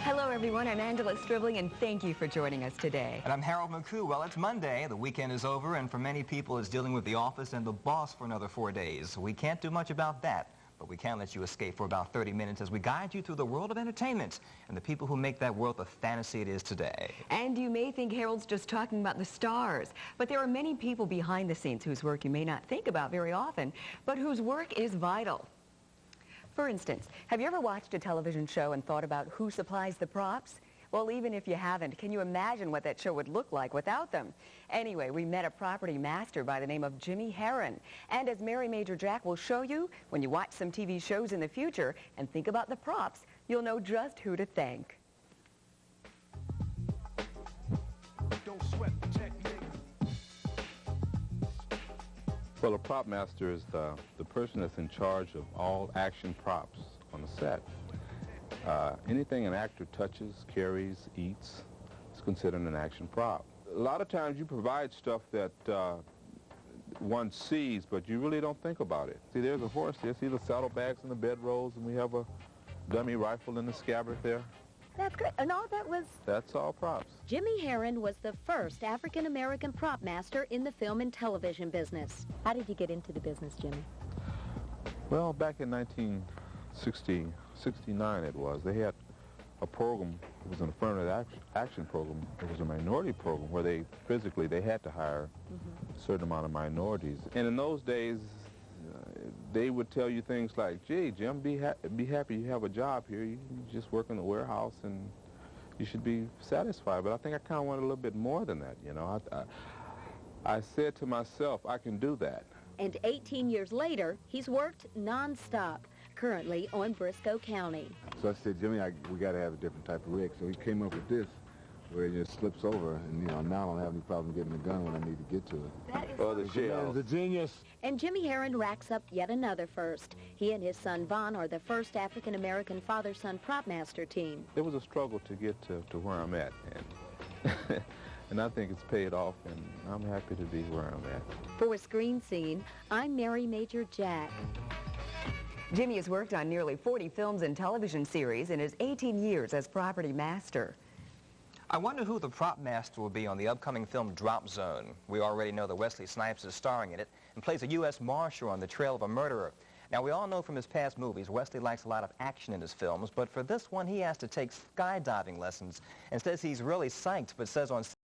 Hello, everyone. I'm Angela Stribling, and thank you for joining us today. And I'm Harold McCoo. Well, it's Monday. The weekend is over, and for many people, it's dealing with the office and the boss for another 4 days. We can't do much about that, but we can let you escape for about 30 minutes as we guide you through the world of entertainment and the people who make that world the fantasy it is today. And you may think Harold's just talking about the stars, but there are many people behind the scenes whose work you may not think about very often, but whose work is vital. For instance, have you ever watched a television show and thought about who supplies the props? Well, even if you haven't, can you imagine what that show would look like without them? Anyway, we met a property master by the name of Jimmie Herron. And as Mary Major Jack will show you, when you watch some TV shows in the future and think about the props, you'll know just who to thank. Don't sweat the technique. Well, a prop master is the person that's in charge of all action props on the set. Anything an actor touches, carries, eats is considered an action prop. A lot of times you provide stuff that one sees, but you really don't think about it. See, there's a horse there. See the saddlebags and the bedrolls, and we have a dummy rifle in the scabbard there. That's great. And all that was... That's all props. Jimmie Herron was the first African-American prop master in the film and television business. How did you get into the business, Jimmy? Well, back in 1969 it was. They had a program. It was an affirmative action program. It was a minority program where they had to hire a certain amount of minorities. And in those days, they would tell you things like, gee, Jim, be happy you have a job here. You just work in the warehouse and you should be satisfied. But I think I kind of wanted a little bit more than that, you know. I said to myself, I can do that. And 18 years later, he's worked nonstop, currently on Briscoe County. So I said, Jimmy, we got to have a different type of rig. So he came up with this, where it just slips over, and you know, now I don't have any problem getting the gun when I need to get to it. That is the jail. The genius. And Jimmie Herron racks up yet another first. He and his son Vaughn are the first African-American father-son prop master team. It was a struggle to get to where I'm at, and and I think it's paid off, and I'm happy to be where I'm at. For Screen Scene, I'm Mary Major Jack. Jimmie has worked on nearly 40 films and television series in his 18 years as property master. I wonder who the prop master will be on the upcoming film Drop Zone. We already know that Wesley Snipes is starring in it and plays a U.S. Marshal on the trail of a murderer. Now, we all know from his past movies, Wesley likes a lot of action in his films, but for this one, he has to take skydiving lessons and says he's really psyched, but says on